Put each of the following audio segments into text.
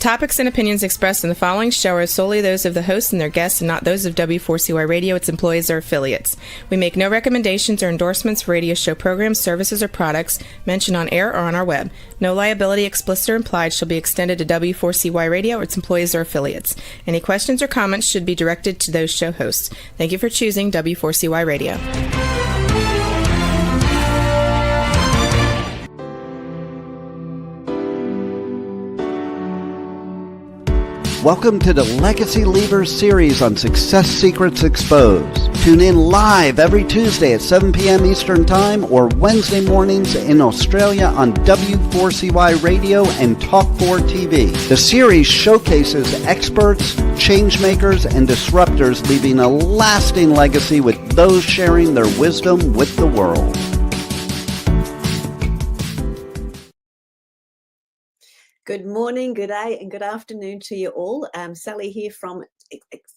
topics and opinions expressed in the following show are solely those of the host and their guests and not those of W4CY Radio, its employees, or affiliates. We make no recommendations or endorsements for radio show programs, services, or products mentioned on air or on our web. No liability, explicit or implied, shall be extended to W4CY Radio or its employees or affiliates. Any questions or comments should be directed to those show hosts. Thank you for choosing W4CY Radio. Welcome to the Legacy Leavers series on Success Secrets Exposed. Tune in live every Tuesday at 7 p.m. Eastern Time or Wednesday mornings in Australia on W4CY Radio and Talk4 TV. The series showcases experts, changemakers, and disruptors leaving a lasting legacy with those sharing their wisdom with the world. Good morning, good day, and good afternoon to you all. Sally here from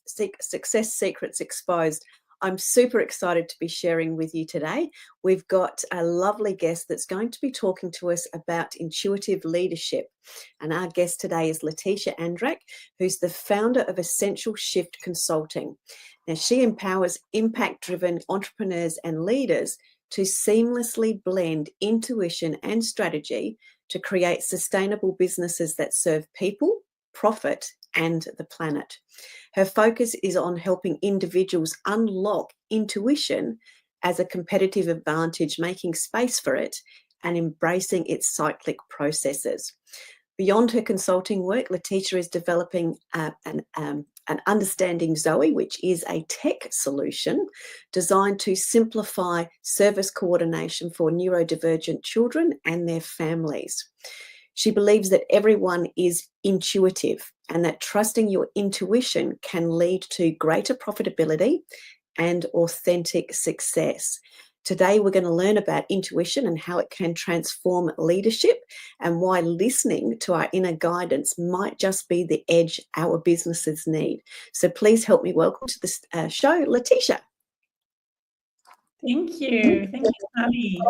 Success Secrets Exposed. I'm super excited to be sharing with you today. We've got a lovely guest that's going to be talking to us about intuitive leadership. And our guest today is Laetitia Andrac, who's the founder of Essential Shift Consulting. Now, she empowers impact-driven entrepreneurs and leaders to seamlessly blend intuition and strategy to create sustainable businesses that serve people, profit, and the planet. Her focus is on helping individuals unlock intuition as a competitive advantage, making space for it and embracing its cyclic processes. Beyond her consulting work, Laetitia is developing an Understanding Zoe, which is a tech solution designed to simplify service coordination for neurodivergent children and their families. She believes that everyone is intuitive and that trusting your intuition can lead to greater profitability and authentic success. Today, we're going to learn about intuition and how it can transform leadership and why listening to our inner guidance might just be the edge our businesses need. So please help me welcome to this show, Laetitia. Thank you. Thank you, Sally.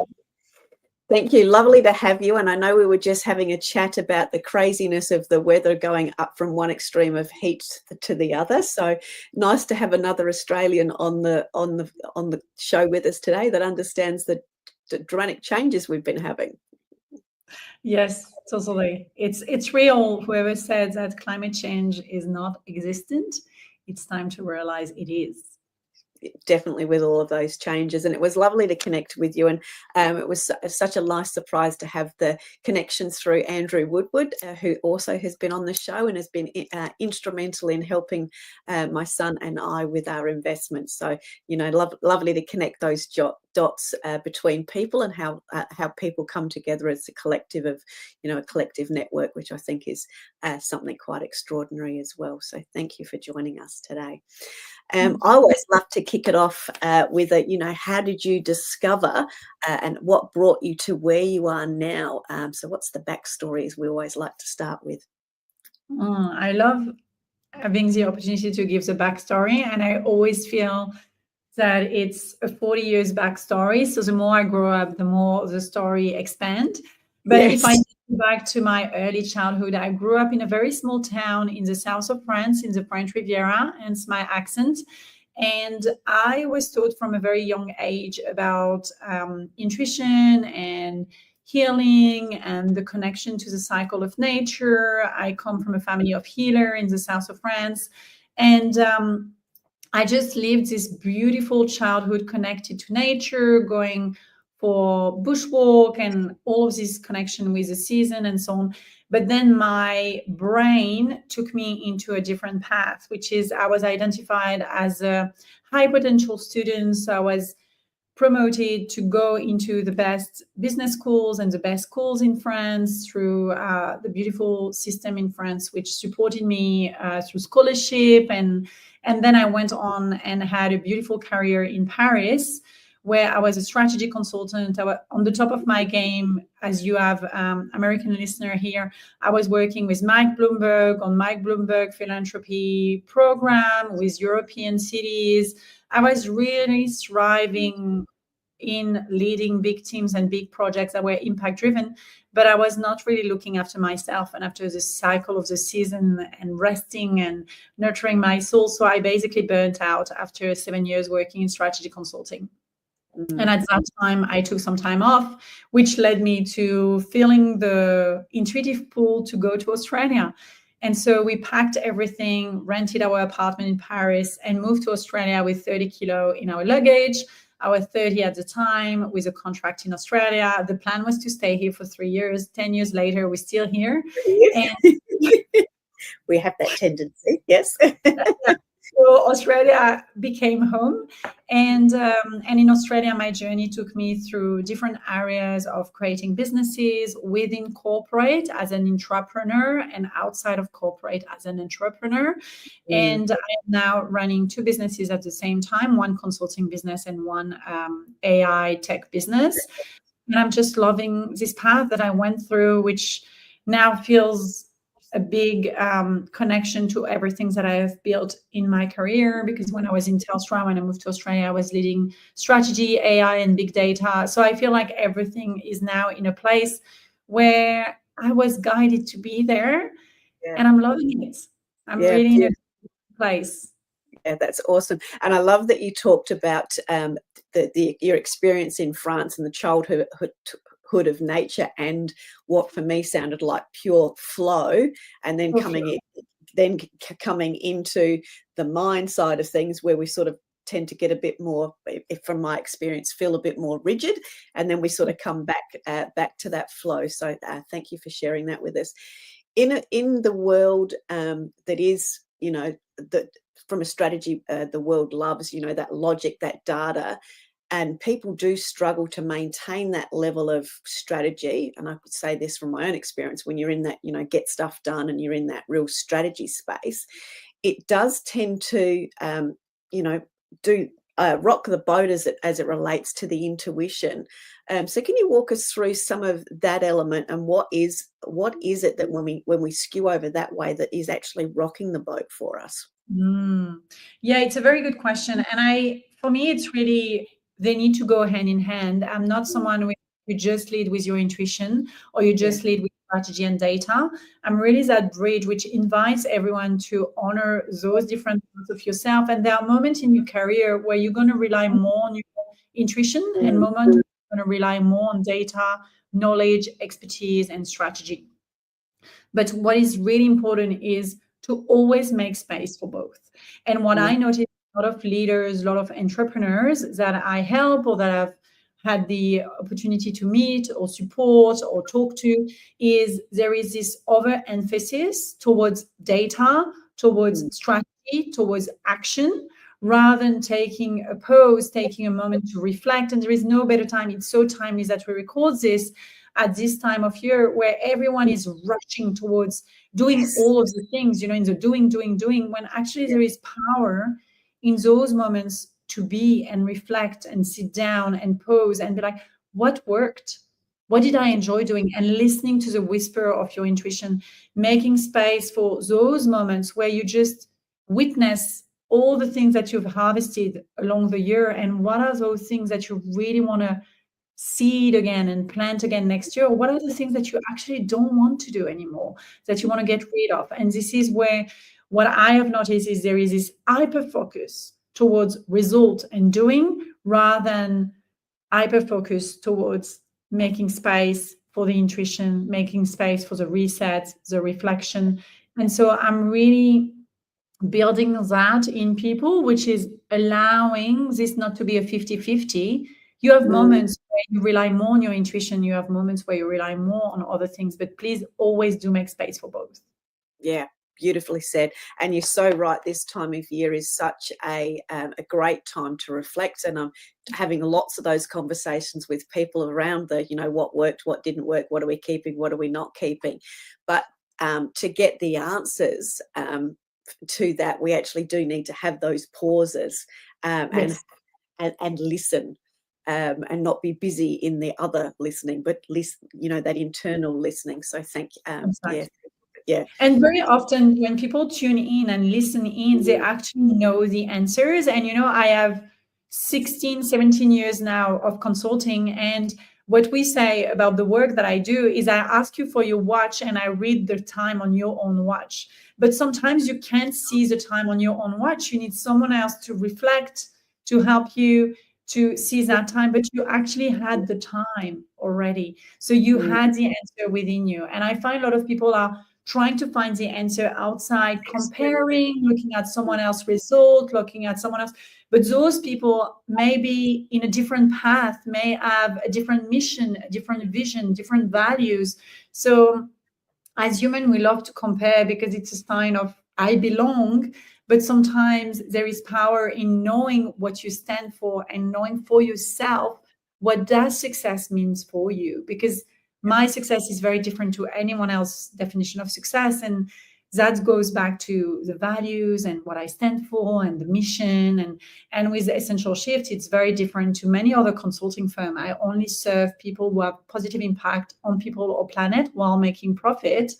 Thank you. Lovely to have you. And I know we were just having a chat about the craziness of the weather going up from one extreme of heat to the other. So nice to have another Australian on the show with us today that understands the dramatic changes we've been having. Yes, totally. It's real. Whoever said that climate change is not existent, it's time to realize it is. Definitely, with all of those changes, and it was lovely to connect with you, and it was such a nice surprise to have the connections through Andrew Woodward, who also has been on the show and has been instrumental in helping my son and I with our investments. So, you know, lovely to connect those dots between people and how people come together as a collective of, you know, a collective network, which I think is something quite extraordinary as well. So thank you for joining us today. I always love to kick it off with how did you discover and what brought you to where you are now? So what's the backstory, as we always like to start with? I love having the opportunity to give the backstory, and I always feel that it's a 40 years backstory. So the more I grow up, the more the story expands. But Yes. If I go back to my early childhood, I grew up in a very small town in the south of France, in the French Riviera, hence my accent. And I was taught from a very young age about intuition and healing and the connection to the cycle of nature. I come from a family of healers in the south of France. And I just lived this beautiful childhood connected to nature, going for bushwalk and all of this connection with the season and so on. But then my brain took me into a different path, which is I was identified as a high potential student. So I was promoted to go into the best business schools and the best schools in France through the beautiful system in France, which supported me through scholarship. And then I went on and had a beautiful career in Paris, where I was a strategy consultant. I was on the top of my game, as you have American listener here. I was working with Mike Bloomberg on Mike Bloomberg philanthropy program with European cities. I was really thriving in leading big teams and big projects that were impact driven, but I was not really looking after myself and after the cycle of the season and resting and nurturing my soul. So I basically burnt out after 7 years working in strategy consulting. And at that time, I took some time off, which led me to feeling the intuitive pull to go to Australia. And so we packed everything, rented our apartment in Paris, and moved to Australia with 30 kilo in our luggage. I was 30 at the time with a contract in Australia. The plan was to stay here for 3 years. 10 years later, we're still here. And we have that tendency, yes. So Australia became home, and in Australia, my journey took me through different areas of creating businesses within corporate as an intrapreneur and outside of corporate as an entrepreneur. And I am now running 2 businesses at the same time, one consulting business and one AI tech business. And I'm just loving this path that I went through, which now feels a big connection to everything that I have built in my career, because when I was in Telstra, when I moved to Australia, I was leading strategy, AI, and big data. So I feel like everything is now in a place where I was guided to be there, and I'm loving it. I'm really in a place. Yeah, that's awesome. And I love that you talked about your experience in France and the childhood of nature, and what for me sounded like pure flow, and then coming into the mind side of things, where we sort of tend to get a bit more, from my experience, feel a bit more rigid, and then we sort of come back to that flow. So thank you for sharing that with us. In the world that is, that from a strategy, the world loves, that logic, that data. And people do struggle to maintain that level of strategy. And I could say this from my own experience, when you're in that, get stuff done, and you're in that real strategy space, it does tend to, rock the boat as it relates to the intuition. So can you walk us through some of that element, and what is it that when we skew over that way, that is actually rocking the boat for us? Yeah, it's a very good question. And for me, it's really, they need to go hand in hand. I'm not someone who you just lead with your intuition, or you just lead with strategy and data. I'm really that bridge which invites everyone to honor those different parts of yourself. And there are moments in your career where you're going to rely more on your intuition, and moments where you're going to rely more on data, knowledge, expertise, and strategy. But what is really important is to always make space for both. And what I notice, a lot of leaders, a lot of entrepreneurs that I help, or that I've had the opportunity to meet or support or talk to, is there is this overemphasis towards data, towards strategy, towards action, rather than taking a pause, taking a moment to reflect. And there is no better time. It's so timely that we record this at this time of year, where everyone is rushing towards doing all of the things, in the doing, when actually there is power in those moments to be and reflect and sit down and pause and be like, what worked? What did I enjoy doing? And listening to the whisper of your intuition, making space for those moments where you just witness all the things that you've harvested along the year, and what are those things that you really want to seed again and plant again next year? What are the things that you actually don't want to do anymore, that you want to get rid of? And this is where what I have noticed is there is this hyper focus towards result and doing, rather than hyper focus towards making space for the intuition, making space for the reset, the reflection. And so I'm really building that in people, which is allowing this not to be a 50-50. You have moments where you rely more on your intuition. You have moments where you rely more on other things, but please always do make space for both. Yeah, beautifully said. And you're so right. This time of year is such a great time to reflect. And I'm having lots of those conversations with people around what worked, what didn't work, what are we keeping, what are we not keeping. But to get the answers to that, we actually do need to have those pauses and listen. And not be busy in the other listening, but listen, that internal listening. So thank you. Yeah. And very often when people tune in and listen in, they actually know the answers. And I have 16, 17 years now of consulting. And what we say about the work that I do is I ask you for your watch and I read the time on your own watch. But sometimes you can't see the time on your own watch. You need someone else to reflect, to help you to see that time, but you actually had the time already. So you had the answer within you. And I find a lot of people are trying to find the answer outside, comparing, looking at someone else's result, looking at someone else. But those people may be in a different path, may have a different mission, a different vision, different values. So as humans, we love to compare because it's a sign of I belong. But sometimes there is power in knowing what you stand for and knowing for yourself what does success means for you. Because my success is very different to anyone else's definition of success. And that goes back to the values and what I stand for and the mission. And with the Essential Shift, it's very different to many other consulting firms. I only serve people who have positive impact on people or planet while making profit.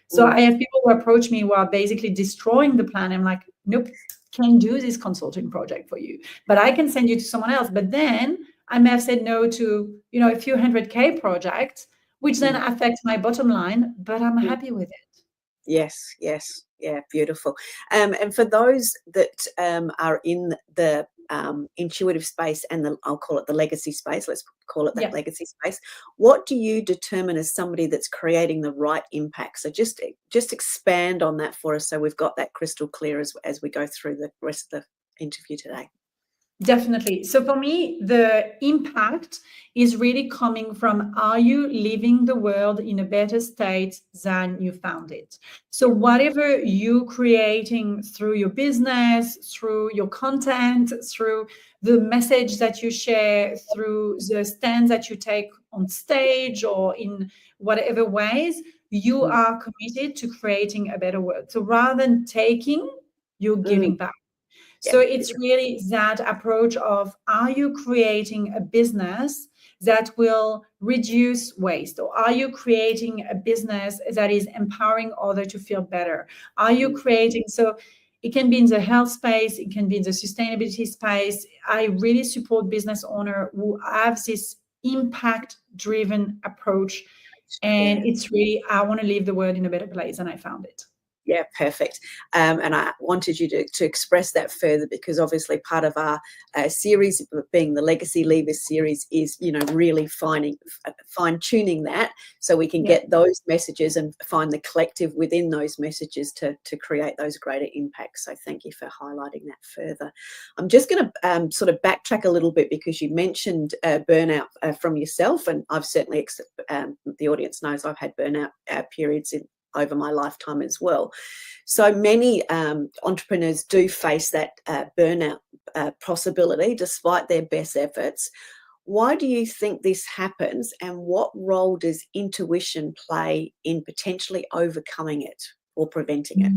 So I have people who approach me who are basically destroying the planet. I'm like, nope, can't do this consulting project for you, but I can send you to someone else. But then I may have said no to, a few 100K project, which then affects my bottom line, but I'm happy with it. Yes. Yeah, beautiful. And for those that are in the intuitive space and I'll call it the legacy space, let's call it that legacy space, what do you determine as somebody that's creating the right impact? So just expand on that for us so we've got that crystal clear as we go through the rest of the interview today. Definitely. So for me, the impact is really coming from, are you leaving the world in a better state than you found it? So whatever you creating through your business, through your content, through the message that you share, through the stand that you take on stage or in whatever ways, you are committed to creating a better world. So rather than taking, you're giving back. So it's really that approach of, are you creating a business that will reduce waste? Or are you creating a business that is empowering others to feel better? Are you creating, so it can be in the health space, it can be in the sustainability space. I really support business owners who have this impact-driven approach. And it's really, I want to leave the world in a better place than I found it. Yeah, perfect. And I wanted you to express that further because obviously part of our series, being the Legacy Leavers series, is, really fine-tuning that so we can get those messages and find the collective within those messages to create those greater impacts. So thank you for highlighting that further. I'm just going to sort of backtrack a little bit because you mentioned burnout from yourself, and I've certainly, the audience knows I've had burnout periods over my lifetime as well. So many entrepreneurs do face that burnout possibility despite their best efforts. Why do you think this happens, and what role does intuition play in potentially overcoming it or preventing it?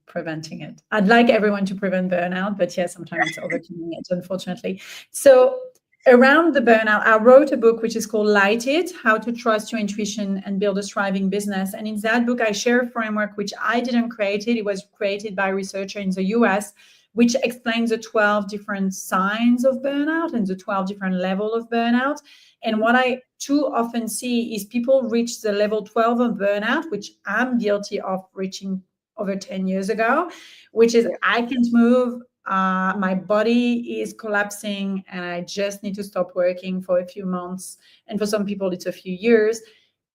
Preventing it. I'd like everyone to prevent burnout, but sometimes it's overcoming it, unfortunately. So around the burnout, I wrote a book which is called Light It, How to Trust Your Intuition and Build a Thriving Business. And in that book, I share a framework which I didn't create. It was created by a researcher in the US, which explains the 12 different signs of burnout and the 12 different levels of burnout. And what I too often see is people reach the level 12 of burnout, which I'm guilty of reaching over 10 years ago, which is I can't move. My body is collapsing and I just need to stop working for a few months. And for some people, it's a few years.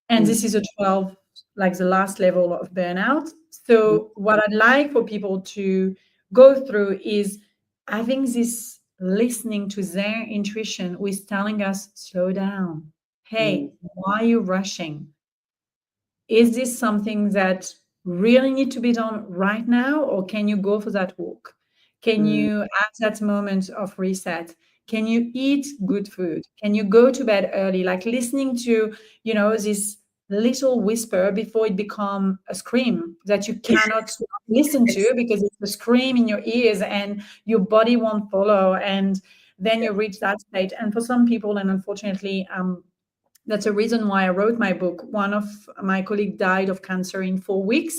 And this is a 12, like the last level of burnout. So what I'd like for people to go through is having this listening to their intuition, who is telling us, slow down. Hey, why are you rushing? Is this something that really need to be done right now? Or can you go for that walk? Can you have that moment of reset? Can you eat good food? Can you go to bed early? Like listening to, this little whisper before it becomes a scream that you cannot listen to because it's a scream in your ears and your body won't follow. And then you reach that state. And for some people, and unfortunately, that's a reason why I wrote my book. One of my colleagues died of cancer in 4 weeks.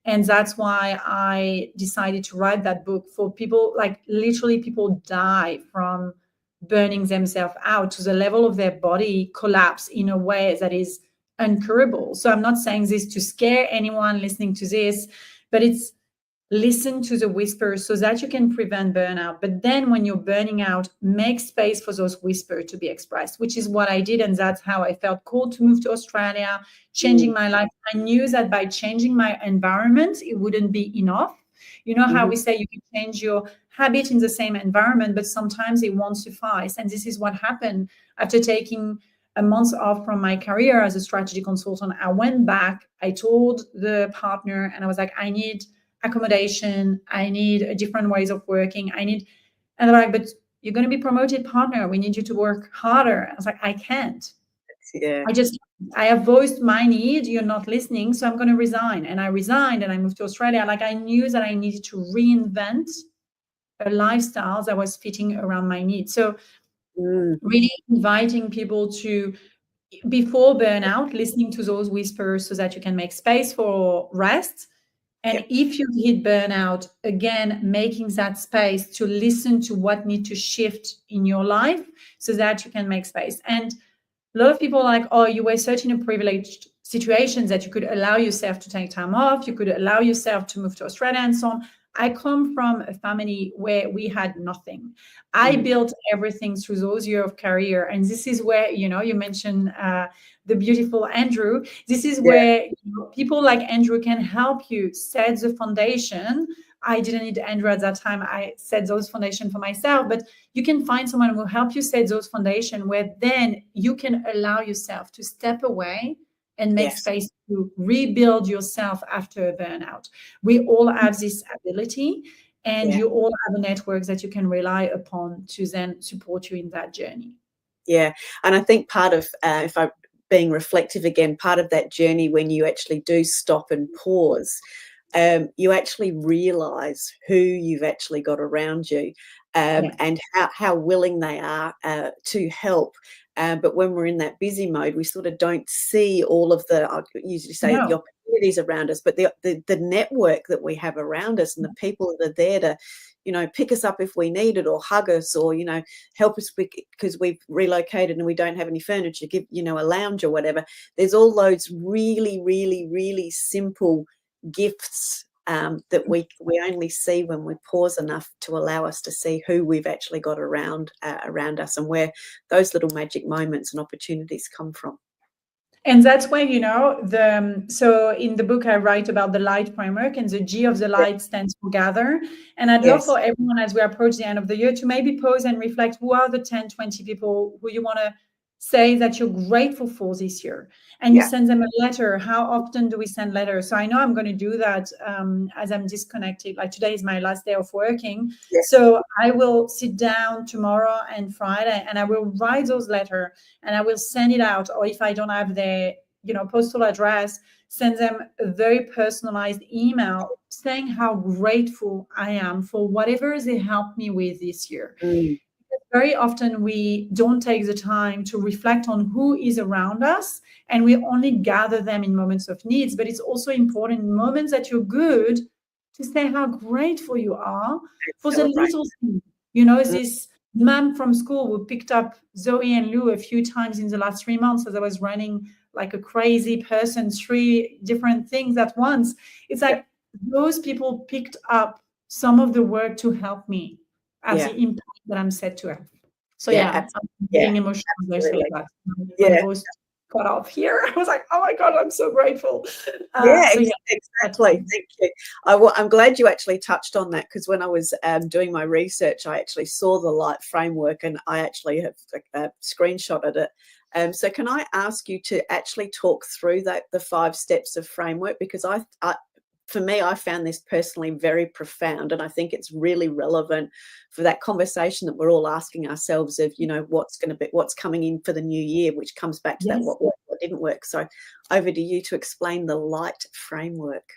And that's why I decided to write that book for people, like literally people die from burning themselves out to the level of their body collapse in a way that is incurable. So I'm not saying this to scare anyone listening to this, but it's listen to the whispers so that you can prevent burnout. But then when you're burning out, make space for those whispers to be expressed, which is what I did. And that's how I felt called to move to Australia, changing my life. I knew that by changing my environment, it wouldn't be enough. You know how we say you can change your habit in the same environment, but sometimes it won't suffice. And this is what happened after taking a month off from my career as a strategy consultant. I went back, I told the partner, and I was like, I need accommodation, I need a different ways of working, and they're like, but you're going to be promoted partner, we need you to work harder. I was like, I can't. I have voiced my need, you're not listening, so I'm going to resign. And I resigned and I moved to Australia. Like, I knew that I needed to reinvent a lifestyle that was fitting around my needs. So really inviting people to, before burnout, listening to those whispers so that you can make space for rest. And if you hit burnout, again, making that space to listen to what needs to shift in your life so that you can make space. And a lot of people are like, oh, you were such in a privileged situation that you could allow yourself to take time off. You could allow yourself to move to Australia and so on. I come from a family where we had nothing. I built everything through those years of career. And this is where, you know, you mentioned the beautiful Andrew. This is where people like Andrew can help you set the foundation. I didn't need Andrew at that time. I set those foundation for myself, but you can find someone who will help you set those foundation where then you can allow yourself to step away and make space to rebuild yourself after a burnout. We all have this ability, and you all have a network that you can rely upon to then support you in that journey. Yeah. And I think part of, if I'm being reflective again, part of that journey when you actually do stop and pause, you actually realize who you've actually got around you, and how willing they are to help. But when we're in that busy mode, we sort of don't see all of the, I usually say, the opportunities around us, but the network that we have around us and the people that are there to, you know, pick us up if we need it, or hug us, or, you know, help us because we've relocated and we don't have any furniture, give, you know, a lounge or whatever. There's all those really, really, really simple gifts that we only see when we pause enough to allow us to see who we've actually got around us, and where those little magic moments and opportunities come from. And that's where, you know, so in the book I write about the light framework, and the G of the light stands for gather. And I'd love for everyone, as we approach the end of the year, to maybe pause and reflect, who are the 10, 20 people who you want to say that you're grateful for this year, and you send them a letter. How often do we send letters? So I know I'm going to do that as I'm disconnected. Like, today is my last day of working. So I will sit down tomorrow and Friday, and I will write those letters, and I will send it out. Or if I don't have their, you know, postal address, send them a very personalized email saying how grateful I am for whatever they helped me with this year. Very often we don't take the time to reflect on who is around us, and we only gather them in moments of needs. But it's also important in moments that you're good to say how grateful you are for the little things. You know, this mom from school who picked up Zoe and Lou a few times in the last 3 months as I was running like a crazy person, 3 different things at once. It's like those people picked up some of the work to help me as the impact that I'm set to have. So I'm getting emotional. My voice got off here. I was like, oh my God, I'm so grateful. Exactly. Thank you. I'm glad you actually touched on that, because when I was doing my research, I actually saw the light framework, and I actually have screenshotted it. So can I ask you to actually talk through the 5 steps of framework? Because for me, I found this personally very profound, and I think it's really relevant for that conversation that we're all asking ourselves of, you know, what's coming in for the new year, which comes back to that what worked, what didn't work. So over to you to explain the light framework.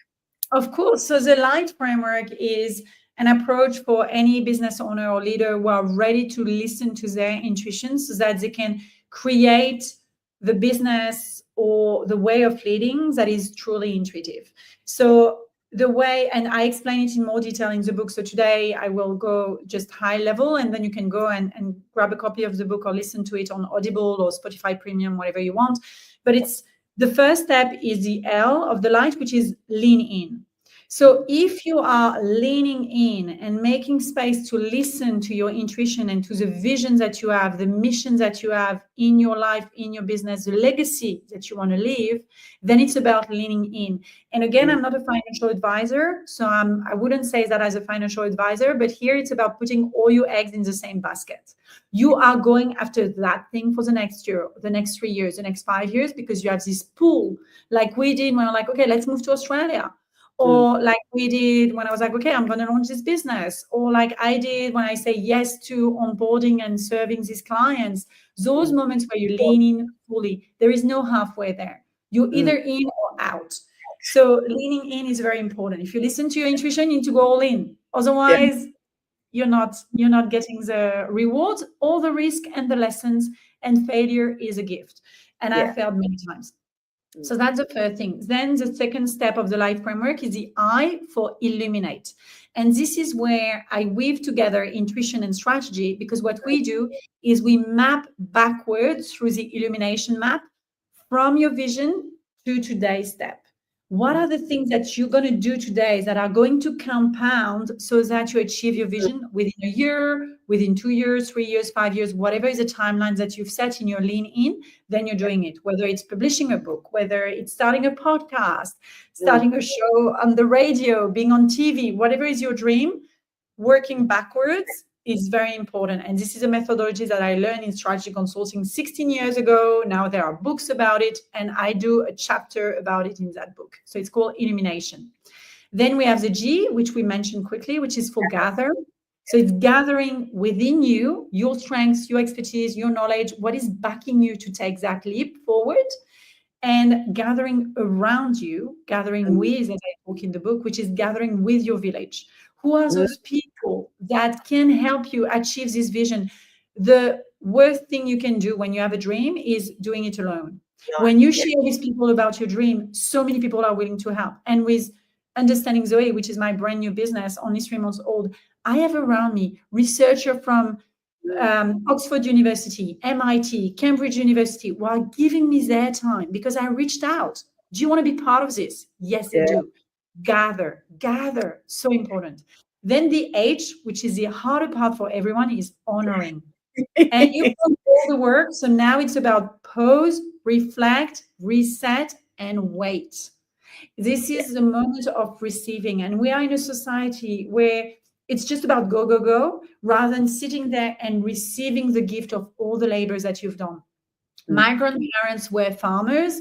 Of course. So the light framework is an approach for any business owner or leader who are ready to listen to their intuition so that they can create the business or the way of leading that is truly intuitive. So the way, and I explain it in more detail in the book. So today I will go just high level, and then you can go and grab a copy of the book or listen to it on Audible or Spotify Premium, whatever you want. But it's the first step is the L of the light, which is lean in. So if you are leaning in and making space to listen to your intuition and to the visions that you have, the missions that you have in your life, in your business, the legacy that you want to leave, then it's about leaning in. And again, I'm not a financial advisor, so I wouldn't say that as a financial advisor, but here it's about putting all your eggs in the same basket. You are going after that thing for the next year, the next 3 years, the next 5 years, because you have this pool, like we did when we're like, okay, let's move to Australia. Or like we did when I was like, okay, I'm going to launch this business. Or like I did when I say yes to onboarding and serving these clients. Those moments where you lean in fully, there is no halfway there. You're either in or out. So leaning in is very important. If you listen to your intuition, you need to go all in. Otherwise, you're not getting the rewards or the risk and the lessons, and failure is a gift. And I've failed many times. So that's the first thing. Then the second step of the life framework is the I for illuminate. And this is where I weave together intuition and strategy, because what we do is we map backwards through the illumination map from your vision to today's step. What are the things that you're going to do today that are going to compound so that you achieve your vision within a year, within 2 years, 3 years, 5 years, whatever is the timeline that you've set in your lean in, then you're doing it. Whether it's publishing a book, whether it's starting a podcast, starting a show on the radio, being on TV, whatever is your dream, working backwards is very important. And this is a methodology that I learned in strategy consulting 16 years ago. Now there are books about it, and I do a chapter about it in that book. So it's called Illumination. Then we have the G, which we mentioned quickly, which is for gather. So it's gathering within you, your strengths, your expertise, your knowledge, what is backing you to take that leap forward, and gathering around you, gathering with, as I talk in the book, which is gathering with your village. Who are those people that can help you achieve this vision? The worst thing you can do when you have a dream is doing it alone. When you share with people about your dream, so many people are willing to help. And with Understanding Zoe, which is my brand new business, only 3 months old, I have around me researchers from Oxford University, MIT, Cambridge University, who are giving me their time because I reached out. Do you want to be part of this? Yes, I do. Gather, so important. Then the H, which is the harder part for everyone, is honoring. And you've done all the work. So now it's about pause, reflect, reset, and wait. This is the moment of receiving. And we are in a society where it's just about go, go, go, rather than sitting there and receiving the gift of all the labors that you've done. My grandparents were farmers,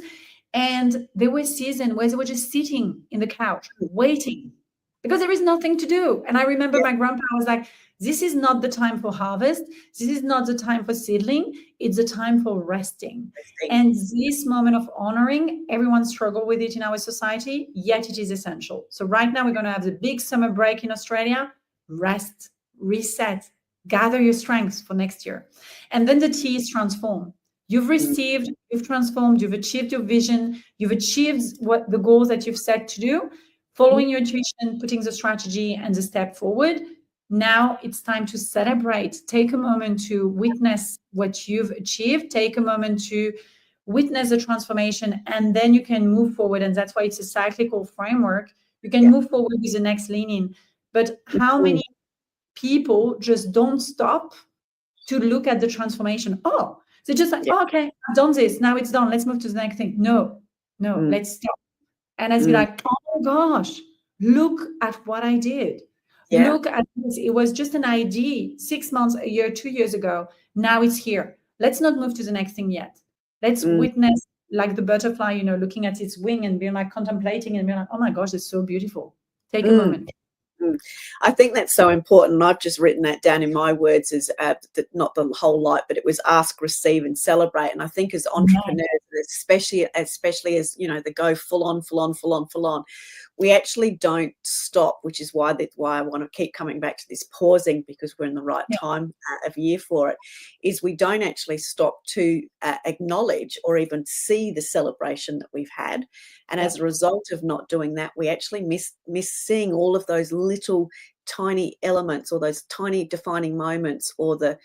and there were seasons where they were just sitting in the couch waiting because there is nothing to do. And I remember my grandpa was like, this is not the time for harvest. This is not the time for seedling. It's the time for resting. And this moment of honoring, everyone struggles with it in our society, yet it is essential. So right now we're going to have the big summer break in Australia. Rest, reset, gather your strengths for next year. And then the T is transform. You've received, you've transformed, you've achieved your vision, you've achieved what the goals that you've set to do, following your intuition, putting the strategy and the step forward. Now it's time to celebrate. Take a moment to witness what you've achieved. Take a moment to witness the transformation, and then you can move forward. And that's why it's a cyclical framework. You can move forward with the next lean-in. But how many people just don't stop to look at the transformation? Oh, they're just like, oh, okay, I've done this. Now it's done. Let's move to the next thing. No, let's stop. And let's be like, oh my gosh, look at what I did. Look at this. It was just an idea 6 months, a year, 2 years ago. Now it's here. Let's not move to the next thing yet. Let's witness like the butterfly, looking at its wing and being like contemplating and being like, oh my gosh, it's so beautiful. Take a moment. I think that's so important. And I've just written that down in my words as not the whole light, but it was ask, receive, and celebrate. And I think as entrepreneurs, especially as, you know, they go full on, we actually don't stop, which is why I want to keep coming back to this pausing, because we're in the right time of year for it, is we don't actually stop to acknowledge or even see the celebration that we've had. And as a result of not doing that, we actually miss seeing all of those little tiny elements, or those tiny defining moments, or the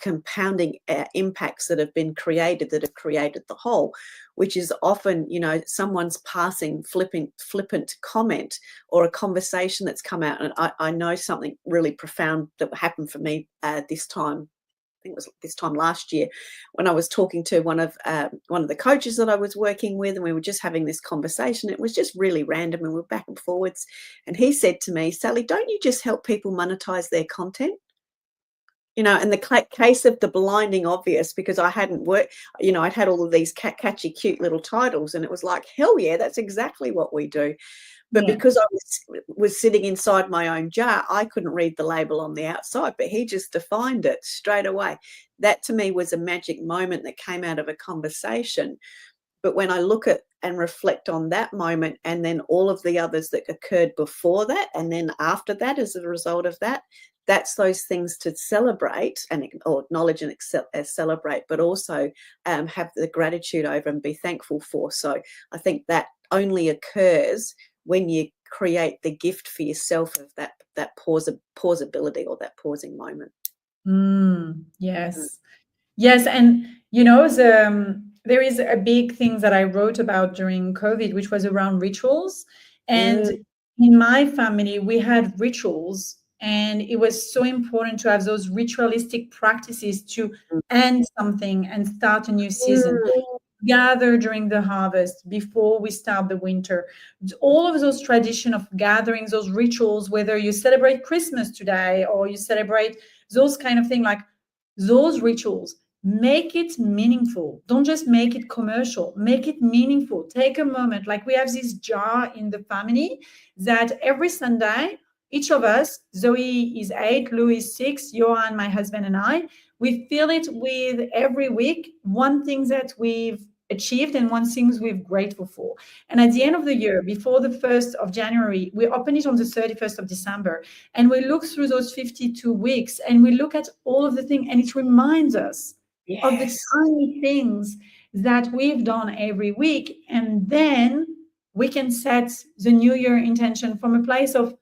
compounding impacts that have been created, that have created the whole, which is often, you know, someone's passing flippant comment, or a conversation that's come out. And I know something really profound that happened for me this time. I think it was this time last year, when I was talking to one of the coaches that I was working with, and we were just having this conversation. It was just really random, and we were back and forwards. And he said to me, "Sally, don't you just help people monetize their content?" You know, and the case of the blinding obvious, because I hadn't worked, you know, I'd had all of these catchy, cute little titles, and it was like, hell yeah, that's exactly what we do. But because I was sitting inside my own jar, I couldn't read the label on the outside, but he just defined it straight away. That to me was a magic moment that came out of a conversation. But when I look at and reflect on that moment, and then all of the others that occurred before that, and then after that, as a result of that, that's those things to celebrate or acknowledge and celebrate, but also have the gratitude over and be thankful for. So I think that only occurs when you create the gift for yourself of that pausability, or that pausing moment. Yes. Yes. And, you know, there is a big thing that I wrote about during COVID, which was around rituals. And in my family, we had rituals, and it was so important to have those ritualistic practices to end something and start a new season. Gather during the harvest before we start the winter. All of those tradition of gatherings, those rituals, whether you celebrate Christmas today or you celebrate those kind of thing, like those rituals, make it meaningful. Don't just make it commercial, make it meaningful. Take a moment. Like we have this jar in the family that every Sunday, each of us, Zoe is 8, Lou is 6, Johan, my husband, and I, we fill it with every week one thing that we've achieved and one thing we're grateful for. And at the end of the year, before the 1st of January, we open it on the 31st of December, and we look through those 52 weeks, and we look at all of the things, and it reminds us of the tiny things that we've done every week. And then we can set the new year intention from a place of,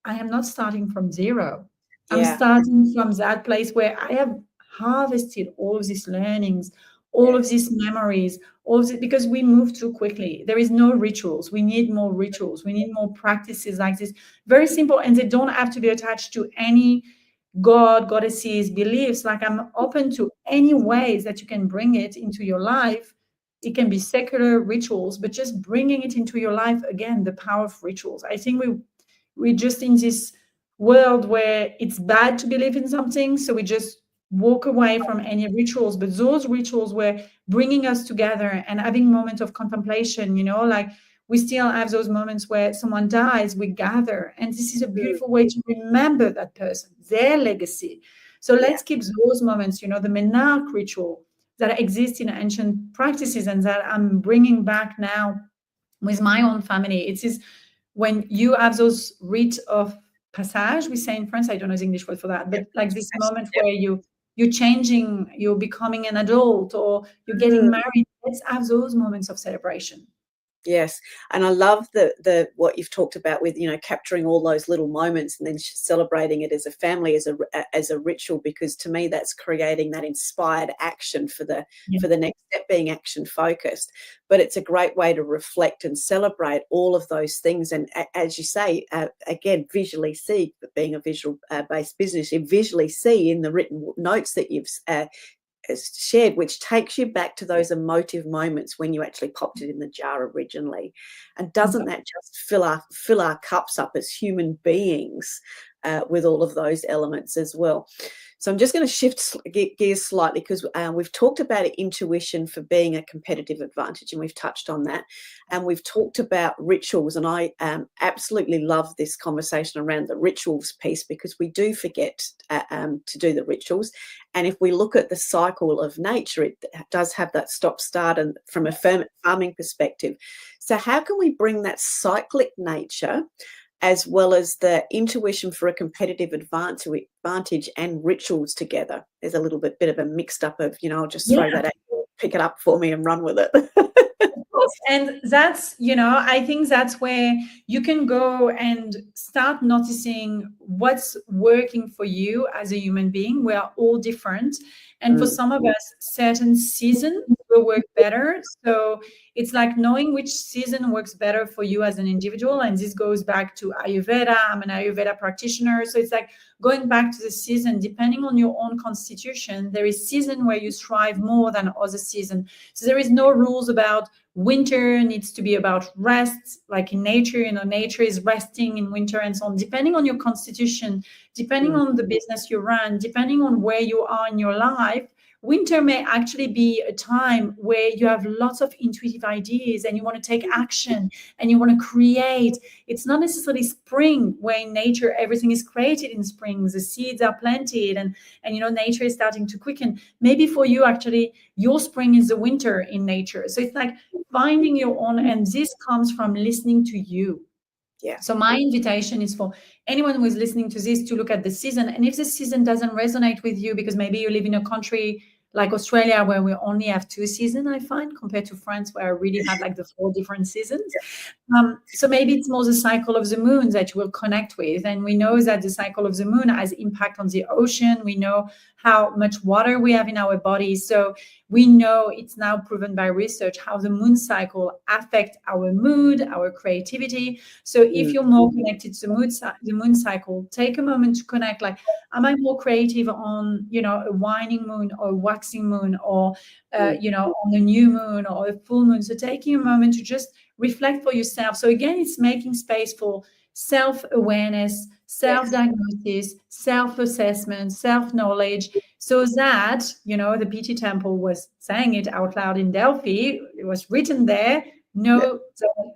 I am not starting from zero. I'm starting from that place where I have harvested all of these learnings, all of these memories, all of it, because we move too quickly. There is no rituals. We need more rituals. We need more practices like this. Very simple, and they don't have to be attached to any God, goddesses, beliefs. Like, I'm open to any ways that you can bring it into your life. It can be secular rituals, but just bringing it into your life, again, the power of rituals. I think we're just in this world where it's bad to believe in something, so we just walk away from any rituals. But those rituals were bringing us together and having moments of contemplation, you know, like we still have those moments where someone dies, we gather, and this is a beautiful way to remember that person, their legacy. So let's keep those moments, you know, the menarche ritual that exists in ancient practices and that I'm bringing back now with my own family. It is when you have those rites of passage, we say in France, I don't know the English word for that, but like this moment where you're changing, you're becoming an adult, or you're getting married. Let's have those moments of celebration. Yes, and I love the what you've talked about with, you know, capturing all those little moments and then celebrating it as a family, as a ritual, because to me that's creating that inspired action for the next step, being action focused. But it's a great way to reflect and celebrate all of those things, and as you say, again, visually see, being a visual based business, you visually see in the written notes that you've shared, which takes you back to those emotive moments when you actually popped it in the jar originally. And doesn't that just fill our cups up as human beings with all of those elements as well? So I'm just going to shift gears slightly, because we've talked about intuition for being a competitive advantage, and we've touched on that. And we've talked about rituals, and I absolutely love this conversation around the rituals piece, because we do forget to do the rituals. And if we look at the cycle of nature, it does have that stop-start, and from a farming perspective. So how can we bring that cyclic nature as well as the intuition for a competitive advantage and rituals together? There's a little bit of a mixed up of, I'll just throw that at you, pick it up for me and run with it. And that's, I think that's where you can go and start noticing what's working for you as a human being. We are all different. And for some of us, certain seasons will work better. So it's like knowing which season works better for you as an individual. And this goes back to Ayurveda. I'm an Ayurveda practitioner. So it's like going back to the season, depending on your own constitution, there is season where you thrive more than other season. So there is no rules about winter needs to be about rest, like in nature, nature is resting in winter and so on. Depending on your constitution, depending on the business you run, depending on where you are in your life, winter may actually be a time where you have lots of intuitive ideas and you want to take action and you want to create. It's not necessarily spring, where in nature everything is created in spring. The seeds are planted and nature is starting to quicken. Maybe for you, actually, your spring is the winter in nature. So it's like finding your own, and this comes from listening to you. Yeah. So my invitation is for anyone who is listening to this to look at the season. And if the season doesn't resonate with you, because maybe you live in a country like Australia where we only have 2 seasons, I find, compared to France where I really had like the 4 different seasons. So maybe it's more the cycle of the moon that you will connect with. And we know that the cycle of the moon has impact on the ocean. We know how much water we have in our bodies. So we know it's now proven by research how the moon cycle affects our mood, our creativity. So if you're more connected to the moon cycle, take a moment to connect. Like, am I more creative on, a waning moon or a waxing moon, or, on a new moon or a full moon? So taking a moment to just reflect for yourself. So again, it's making space for self-awareness, self-diagnosis, self-assessment, self-knowledge, so that, the PT Temple was saying it out loud in Delphi. It was written there, know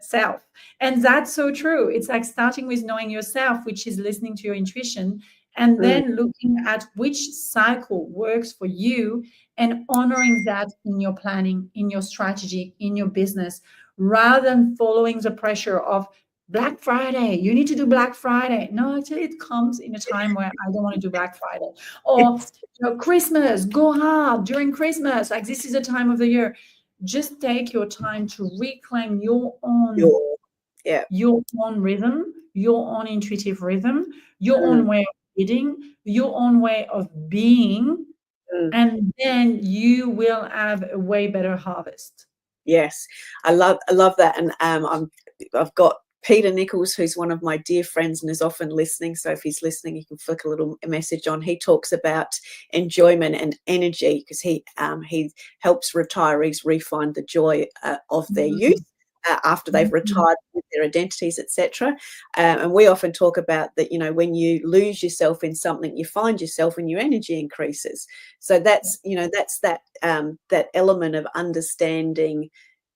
self. And that's so true. It's like starting with knowing yourself, which is listening to your intuition, and then looking at which cycle works for you and honoring that in your planning, in your strategy, in your business, rather than following the pressure of Black Friday. You need to do Black Friday. No, actually, it comes in a time where I don't want to do Black Friday. Or Christmas, go hard during Christmas. Like, this is a time of the year. Just take your time to reclaim your own rhythm, your own intuitive rhythm, your own way of eating, your own way of being, and then you will have a way better harvest. Yes, I love that, and I've got Peter Nichols, who's one of my dear friends and is often listening. So if he's listening, you can flick a little message on. He talks about enjoyment and energy, because he helps retirees refine the joy of their youth after they've retired with their identities, etc. And we often talk about that, when you lose yourself in something, you find yourself and your energy increases. So that's, that's that element of understanding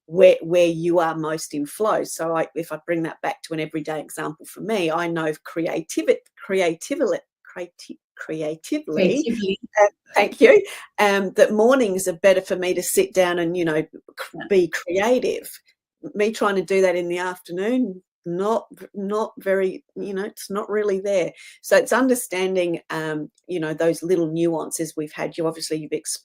where you are most in flow. So if I bring that back to an everyday example for me, I know creatively, thank you, that mornings are better for me to sit down and, be creative. Me trying to do that in the afternoon, not very, it's not really there. So it's understanding, those little nuances we've had. You've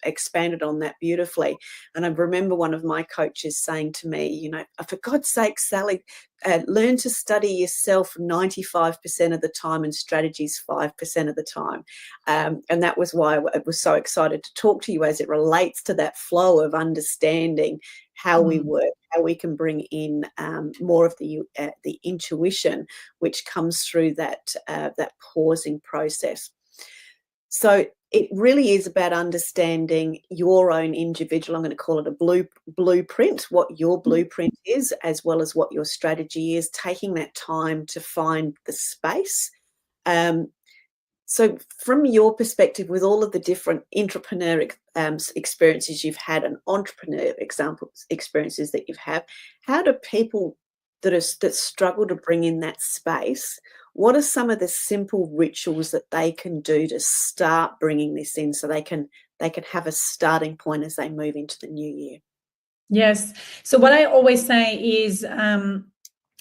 expanded on that beautifully. And I remember one of my coaches saying to me, for God's sake, Sally, learn to study yourself 95% of the time and strategies 5% of the time. And that was why I was so excited to talk to you, as it relates to that flow of understanding how we work, how we can bring in more of the intuition, which comes through that pausing process. So it really is about understanding your own individual, I'm going to call it a blueprint, what your blueprint is, as well as what your strategy is, taking that time to find the space. So from your perspective, with all of the different entrepreneurial experiences you've had and entrepreneur experiences that you've had, how do people that struggle to bring in that space, what are some of the simple rituals that they can do to start bringing this in so they can have a starting point as they move into the new year? Yes. So what I always say is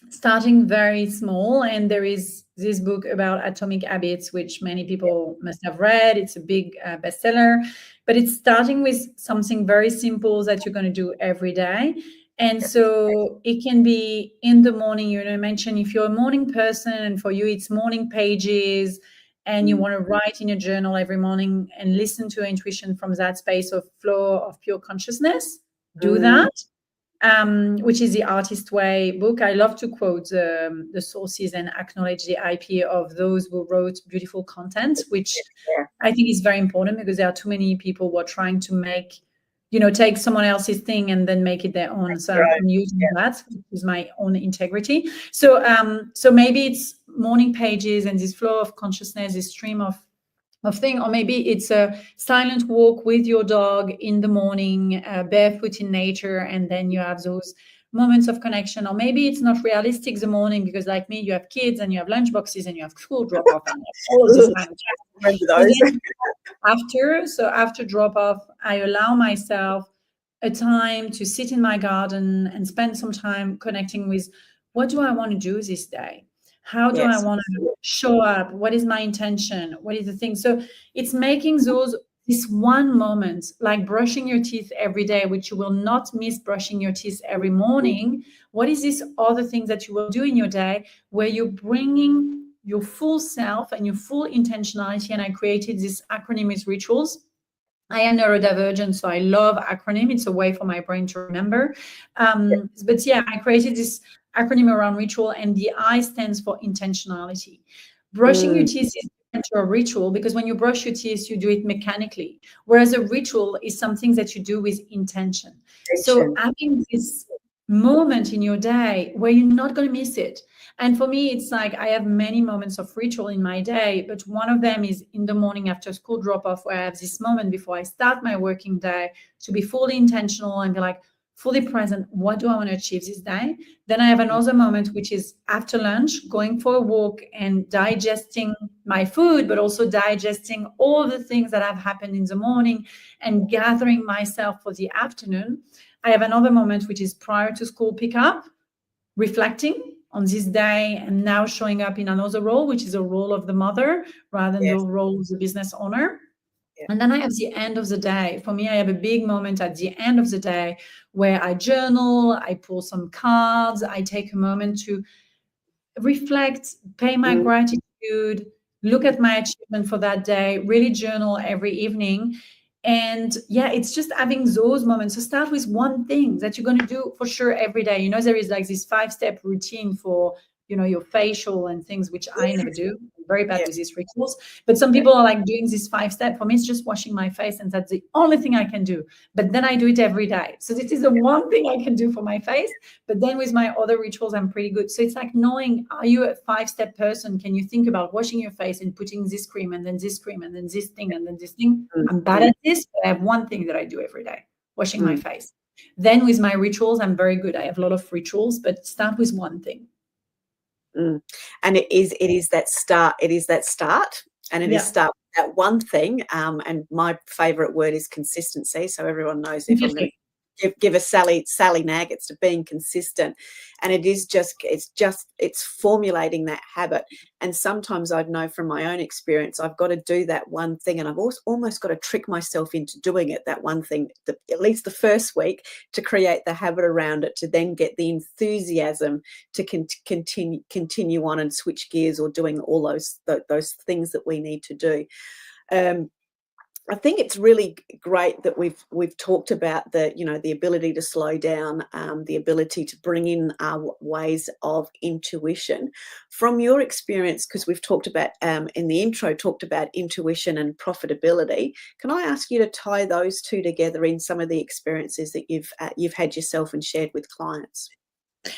starting very small. And there is this book about atomic habits, which many people must have read. It's a big bestseller, but it's starting with something very simple that you're going to do every day. And so it can be in the morning. You know, mention if you're a morning person and for you it's morning pages, and you want to write in a journal every morning and listen to your intuition from that space of flow of pure consciousness, do that. Which is the Artist Way book. I love to quote the sources and acknowledge the IP of those who wrote beautiful content, which I think is very important, because there are too many people who are trying to make, take someone else's thing and then make it their own. So I'm using that, which is my own integrity. So maybe it's morning pages and this flow of consciousness, this stream of thing, or maybe it's a silent walk with your dog in the morning, barefoot in nature, and then you have those moments of connection. Or maybe it's not realistic the morning because, like me, you have kids and you have lunch boxes and you have school drop off and all of this kind of stuff. After drop off, I allow myself a time to sit in my garden and spend some time connecting with, what do I want to do this day? How do I want to show up? What is my intention? What is the thing? So it's making this one moment, like brushing your teeth every day, which you will not miss brushing your teeth every morning. What is this other thing that you will do in your day where you're bringing your full self and your full intentionality? And I created this acronym with rituals. I am neurodivergent, so I love acronym. It's a way for my brain to remember. But yeah, I created this acronym around ritual, and the I stands for intentionality. Brushing your teeth is different to a ritual, because when you brush your teeth, you do it mechanically, whereas a ritual is something that you do with intention. So having this moment in your day where you're not going to miss it. And for me, it's like I have many moments of ritual in my day, but one of them is in the morning after school drop off, where I have this moment before I start my working day to be fully intentional and be like fully present. What do I want to achieve this day? Then I have another moment, which is after lunch, going for a walk and digesting my food, but also digesting all the things that have happened in the morning and gathering myself for the afternoon. I have another moment, which is prior to school pickup, reflecting on this day and now showing up in another role, which is a role of the mother rather than the role of the business owner. And then I have the end of the day. For me, I have a big moment at the end of the day where I journal, I pull some cards, I take a moment to reflect, pay my gratitude, look at my achievement for that day, really journal every evening. And yeah, it's just having those moments. So start with one thing that you're going to do for sure every day. There is like this 5-step routine for, your facial and things, which I never do. I'm very bad with these rituals. But some people are like doing this 5-step. For me, it's just washing my face, and that's the only thing I can do. But then I do it every day. So this is the one thing I can do for my face. But then with my other rituals, I'm pretty good. So it's like knowing, are you a 5-step person? Can you think about washing your face and putting this cream and then this cream and then this thing and then this thing? I'm bad at this, but I have one thing that I do every day, washing my face. Then with my rituals, I'm very good. I have a lot of rituals, but start with one thing. And it is that start. It is that start, and it is start with that one thing. And my favorite word is consistency. So everyone knows if I'm going to give a Sally nuggets to being consistent, and it's formulating that habit. And sometimes I know from my own experience, I've got to do that one thing, and I've almost got to trick myself into doing it, that one thing, at least the first week, to create the habit around it, to then get the enthusiasm to continue on and switch gears, or doing all those things that we need to do. I think it's really great that we've talked about the ability to slow down, the ability to bring in our ways of intuition. From your experience, because we've talked about in the intro, talked about intuition and profitability. Can I ask you to tie those two together in some of the experiences that you've had yourself and shared with clients?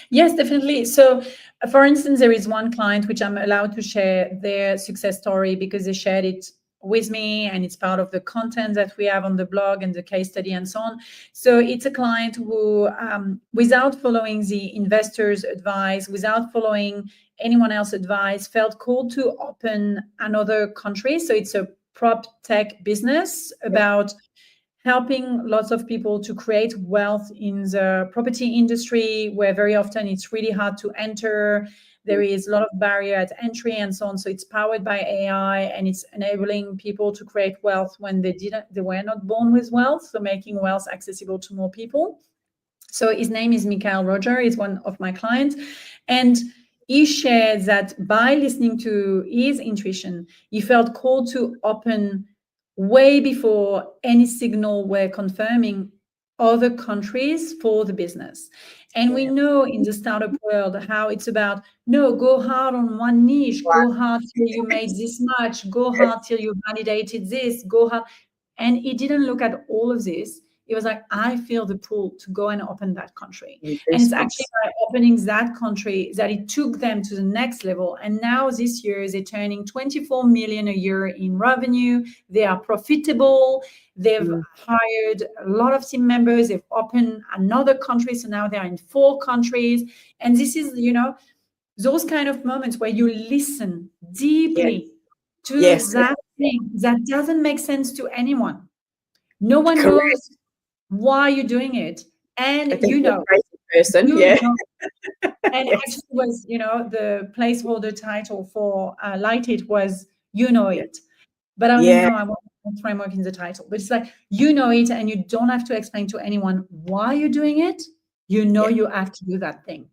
Yes, definitely. So, for instance, there is one client which I'm allowed to share their success story because they shared it with me and it's part of the content that we have on the blog and the case study and so on. So, it's a client who, without following the investors' advice, without following anyone else's advice, felt called to open another country. So, it's a prop tech business about helping lots of people to create wealth in the property industry, where very often it's really hard to enter. There is a lot of barrier at entry and so on. So it's powered by AI and it's enabling people to create wealth when they were not born with wealth. So making wealth accessible to more people. So his name is Mikhail Roger. He's one of my clients. And he shared that by listening to his intuition, he felt called to open way before any signal were confirming other countries for the business. And we know in the startup world how it's about, no, go hard on one niche, go hard till you made this much, go hard till you validated this, go hard. And he didn't look at all of this. It was like, I feel the pull to go and open that country. And it's actually by opening that country that it took them to the next level. And now this year, they're turning 24 million a year in revenue. They are profitable. They've hired a lot of team members. They've opened another country. So now they're in 4 countries. And this is, those kind of moments where you listen deeply to that thing that doesn't make sense to anyone. No one knows why you're doing it, and crazy person, and actually was the placeholder title for Light It was it, but I don't know, I want a framework in the title, but it's like it, and you don't have to explain to anyone why you're doing it. You have to do that thing.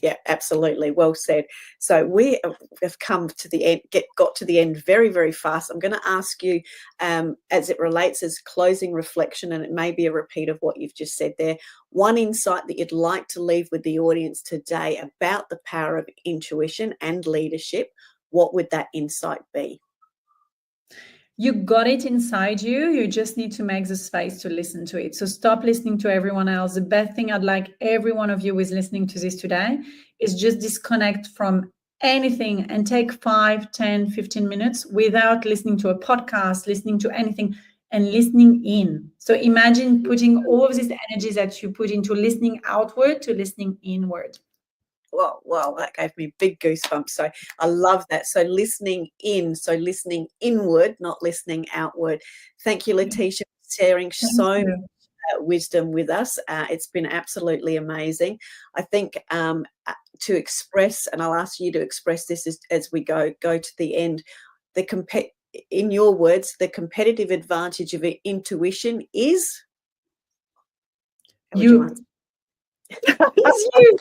Yeah, absolutely. Well said. So we have come to the end, got to the end very, very fast. I'm going to ask you, as it relates as closing reflection, and it may be a repeat of what you've just said there, one insight that you'd like to leave with the audience today about the power of intuition and leadership. What would that insight be? You got it inside you. You just need to make the space to listen to it. So stop listening to everyone else. The best thing I'd like every one of you who is listening to this today is just disconnect from anything and take 5, 10, 15 minutes without listening to a podcast, listening to anything, and listening in. So imagine putting all of this energy that you put into listening outward to listening inward. Well, that gave me big goosebumps. So I love that. So listening in, so listening inward, not listening outward. Thank you, Laetitia, for sharing so much wisdom with us. It's been absolutely amazing. I think to express, and I'll ask you to express this as we go to the end, in your words, the competitive advantage of intuition is? You. It's you.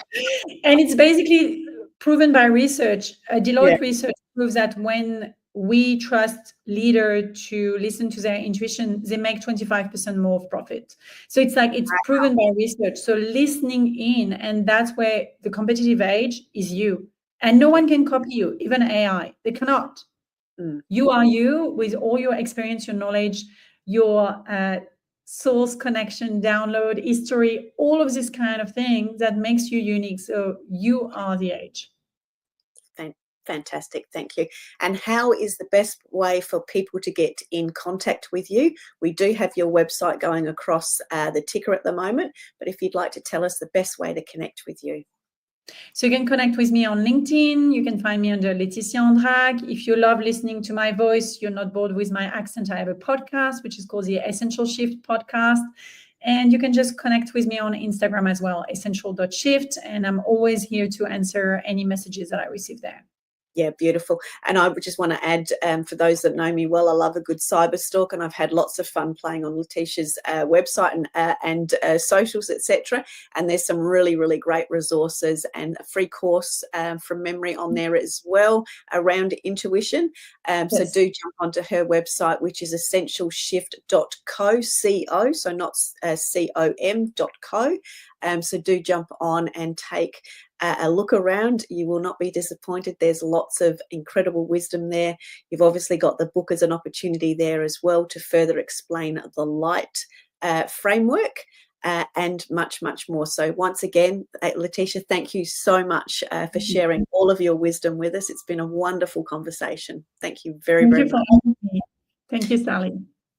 And it's basically proven by research. Deloitte research proves that when we trust leader to listen to their intuition, they make 25% more of profit. So it's like it's proven by research. So listening in, and that's where the competitive edge is you. And no one can copy you, even AI. They cannot. You are you with all your experience, your knowledge, your source connection, download history, all of this kind of thing that makes you unique. So you are the edge. Fantastic. Thank you. And how is the best way for people to get in contact with you? We do have your website going across the ticker at the moment, but if you'd like to tell us the best way to connect with you. So you can connect with me on LinkedIn. You can find me under Laetitia Andrac. If you love listening to my voice, you're not bored with my accent, I have a podcast, which is called the Essential Shift Podcast. And you can just connect with me on Instagram as well, essential.shift. And I'm always here to answer any messages that I receive there. Yeah, beautiful. And I just want to add, for those that know me well, I love a good cyber stalk, and I've had lots of fun playing on Laetitia's website and socials, etc. And there's some really, really great resources and a free course from memory on there as well around intuition. So do jump onto her website, which is essentialshift.co, C-O, so not C-O-M.co. So do jump on and take a look around. You will not be disappointed. There's lots of incredible wisdom there. You've obviously got the book as an opportunity there as well to further explain the light framework. and much, much more. So once again, Laetitia, thank you so much for sharing all of your wisdom with us. It's been a wonderful conversation. Thank you very much. For having me. Thank you, Sally.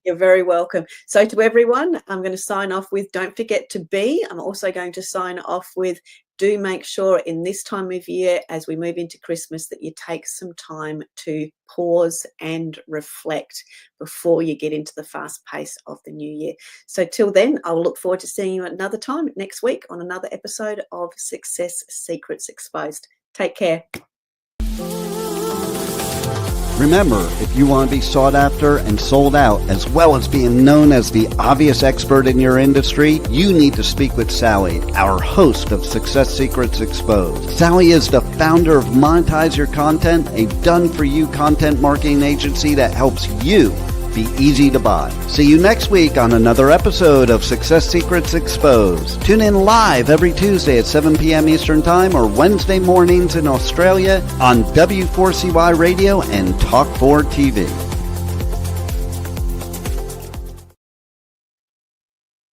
You're very welcome. So to everyone, I'm going to sign off with don't forget to be. I'm also going to sign off with do make sure in this time of year, as we move into Christmas, that you take some time to pause and reflect before you get into the fast pace of the new year. So till then, I'll look forward to seeing you another time next week on another episode of Success Secrets Exposed. Take care. Remember, if you want to be sought after and sold out, as well as being known as the obvious expert in your industry, you need to speak with Sally, our host of Success Secrets Exposed. Sally is the founder of Monetize Your Content, a done-for-you content marketing agency that helps you be easy to buy. See you next week on another episode of Success Secrets Exposed. Tune in live every Tuesday at 7 p.m. Eastern Time or Wednesday mornings in Australia on W4CY Radio and Talk4 TV.